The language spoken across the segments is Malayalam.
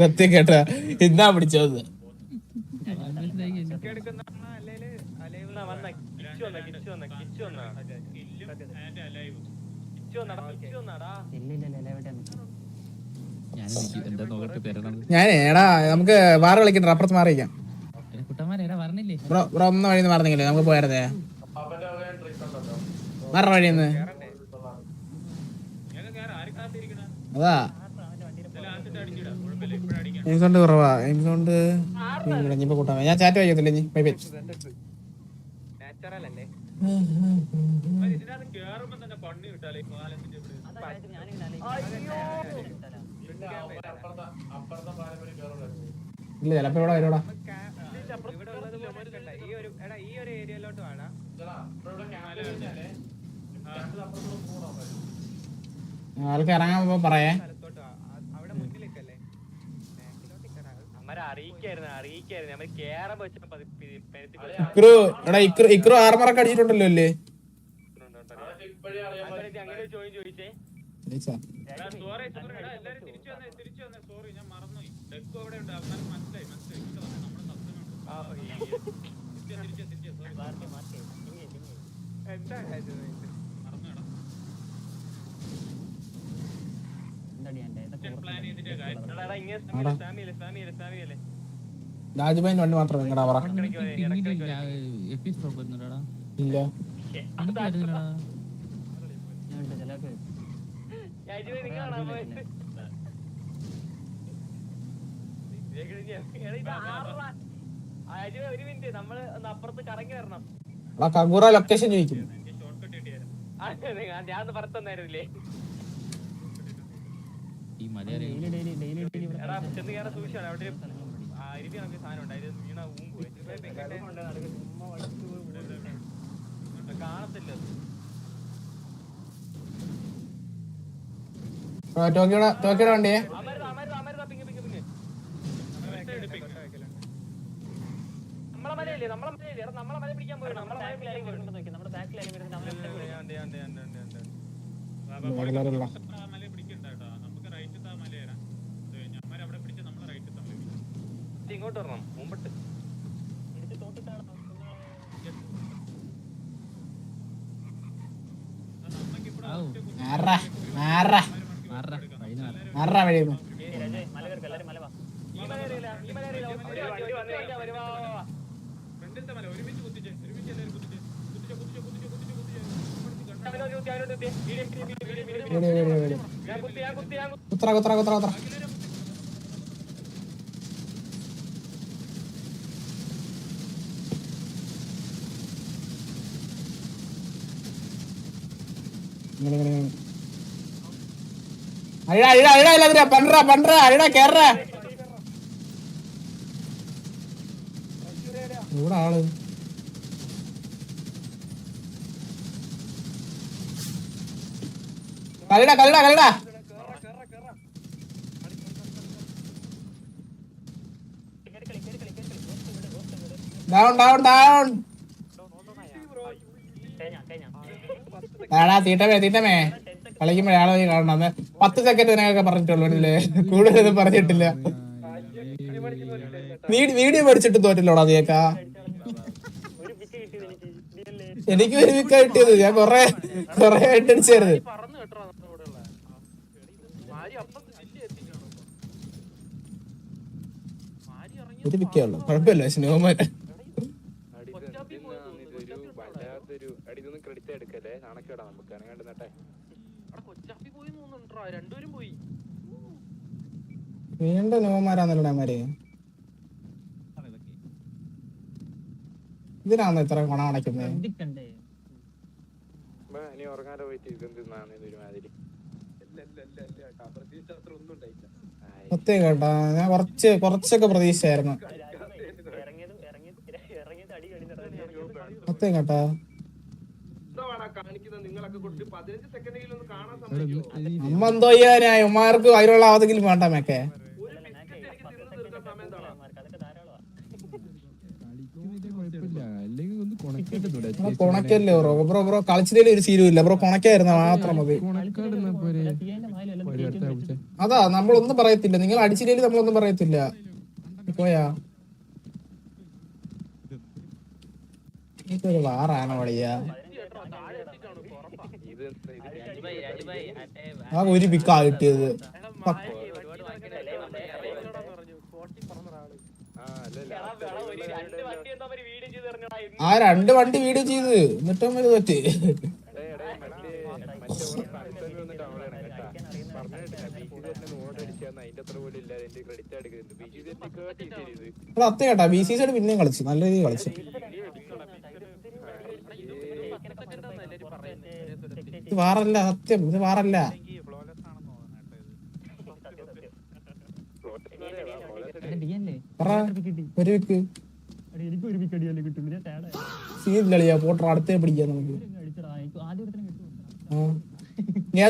സത്യം കേട്ടാ ഇന്നാ പിടിച്ചത്. ഞാനേ എടാ നമുക്ക് വാറ കളിക്കണ്ട, അപ്പുറത്ത് മാറിയിക്കാം. ബ്രോ ഒന്ന് വഴിന്ന് പറഞ്ഞില്ലേ നമുക്ക് പോയായിരുന്നേ. മാറ വഴിന്ന് അതാ എംസൗണ്ട് കുറവാ. എംസൗണ്ട് ഇനിയിപ്പോ കൂട്ടാ. ഞാൻ ചാറ്റ് വയ്ക്കത്തില്ല ഇനി. Bye bye. ഇല്ല ചിലപ്പോ ഇവിടെ വരുവാടാ. ആൾക്ക് ഇറങ്ങാൻ പറയേ. ഇക്രു ആർമറൊക്കെ അടിച്ചിട്ടുണ്ടല്ലോ അല്ലേ? രാജുബായിന് വണ്ടി മാത്രം നിങ്ങടാ പറ. ഇല്ല കങ്കൂറ ലൊക്കേഷൻ ചോദിക്കും. ഞാൻ പറത്തന്നായിരുന്നില്ലേ ഈ സൂക്ഷിച്ചാണ് അവിടെ അരുവി നമുക്ക് സാധനം ഉണ്ട്. അതിൽ വീണ കാണത്തില്ല. ടോക്കിയുടെ വണ്ടിയെ നമ്മളെ മലയല്ലേ നമ്മളെ മല പിടിക്കാൻ പോയി. നമ്മളെ ഇങ്ങോട്ട് വരണം മുമ്പിട്ട്. കുത്ര കുത്ര കുത്ര കുത്ര ഇവിടെ ആള് കളിടാ കളിടാ കളിടാ. Down down down. തീട്ടമേ കളിക്കുമ്പോഴേ ആളെ കാണണം. 10 സെക്കൻഡ് ഇതിനൊക്കെ പറഞ്ഞിട്ടുള്ളൂ, കൂടുതലൊന്നും പറഞ്ഞിട്ടില്ല. വീഡിയോ പഠിച്ചിട്ട് തോറ്റില്ലോടാ നീക്കാ. എനിക്ക് ഒരു വിക്ക കിട്ടിയത്. ഞാൻ കൊറേ അടിച്ചായിരുന്നു. ഒരു വിക്കയുള്ളൂ, കുഴപ്പമില്ല. സ്നോമാൻ വീണ്ടും നോമാരാന്നല്ലോ മാര്. ഇതിനാന്ന് ഇത്ര കൊണ അണയ്ക്കുന്നത്. സത്യം കേട്ടാ ഞാൻ കുറച്ചൊക്കെ പ്രതീക്ഷയായിരുന്നു. സത്യം കേട്ടാ അമ്മ എന്തോ ചെയ്യാനായി ഉമ്മാർക്ക് അതിലുള്ള ആവതെങ്കിലും വേണ്ട മേക്കെ. കൊണക്കല്ലേ ബ്രോ കളിച്ചതിൽ ഒരു സീനും ഇല്ല ബ്രോ. കൊണക്കായിരുന്നു മാത്രം മതി. അതാ നമ്മളൊന്നും പറയത്തില്ല, നിങ്ങൾ അടിച്ചില്ലെങ്കിൽ നമ്മളൊന്നും പറയത്തില്ല. പോയാ ഇതൊരു വാറാണ് വളിയാ. ആ ഒരു പിക്കാ കിട്ടിയത്. ആ 2 വണ്ടി വീഡിയോ ചെയ്ത് എന്നിട്ടും ഇത് പറ്റി. അത്ത കേട്ടാ BC സൈഡ് പിന്നെയും കളിച്ചു, നല്ല രീതിയിൽ കളിച്ചു. ഇത് വാറല്ല, സത്യം ഇത് വാറല്ല. ഒരു വിക്ക് സീനില്ല പോട്ടർ അടുത്തേ പിടിക്കാം നമുക്ക്.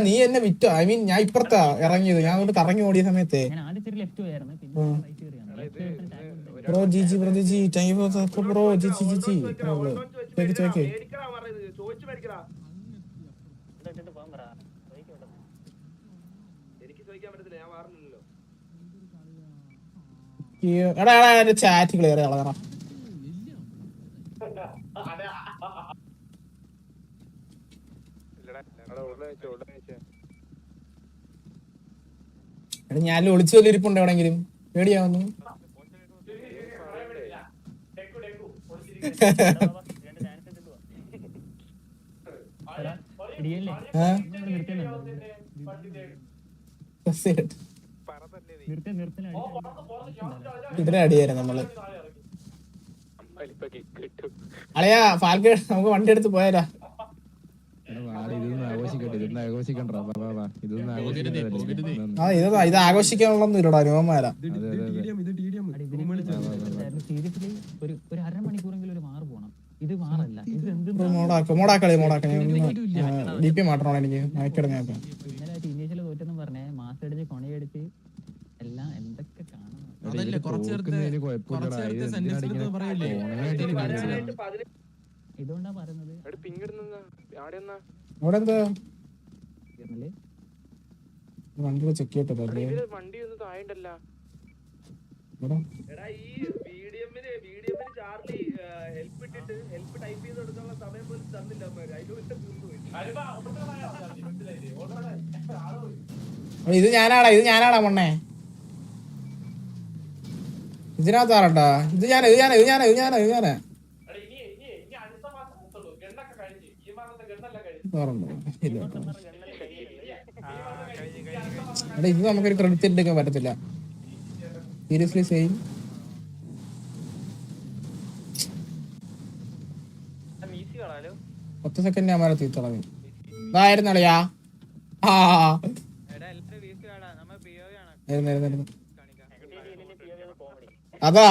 നീ എന്നെ വിറ്റോ, ഐ മീൻ ഞാൻ ഇപ്പുറത്താ ഇറങ്ങിയത്, ഞാൻ അങ്ങോട്ട് കറങ്ങി ഓടിയ സമയത്തെ. Bro GG bro GG thank you for bro GG GG ചോക്ക് ചോക്ക്. എടാ എടാ എന്റെ ചാറ്റ് ക്ലിയർ കളറ. എടാ ഞാൻ ഒളിച്ചു വല്ല ഇരിപ്പുണ്ട് എവിടെങ്കിലും, പേടിയാവുന്നു. ഇതിനെ അടിയായിരുന്നു നമ്മള്. അളയാ ഫാൽക്കൺ നമുക്ക് വണ്ടി എടുത്ത് പോയാലാ. ഇത് ആഘോഷിക്കാനുള്ളൊന്നും ഇല്ലടാ രോമാരാ. ഒരു അരമണിക്കൂറെങ്കിലും ഒരു മാറ് പോണം. ഇത് മാറല്ല, ഇത് എന്ത് മോടാക്കളി DP മാറ്റണം എനിക്ക്. ഇന്നലെ ടീനേജിൽ തോറ്റെന്ന് പറഞ്ഞേ മാസം അടിച്ച് കൊണയടിച്ച് എല്ലാം എന്തൊക്കെ കാണണം. ഇതുകൊണ്ടാ പറയുന്നത് വണ്ടി ചെക്ക് ചെയ്തിട്ടല്ലേ വണ്ടി ഒന്നും താഴണ്ടല്ല. ഇത് ഞാനാടാ മണ്ണേ. ഇതിനകത്താറട്ടാ. ഇത് ഞാനാ. ഇത് നമുക്കൊരു ക്രെഡിറ്റ് എടുക്കാൻ പറ്റത്തില്ല. Seriously same. പത്ത് സെക്കൻഡ് ഞാൻ വരെ തീർത്തോളാം. ഇതായിരുന്നളിയാ. അതാ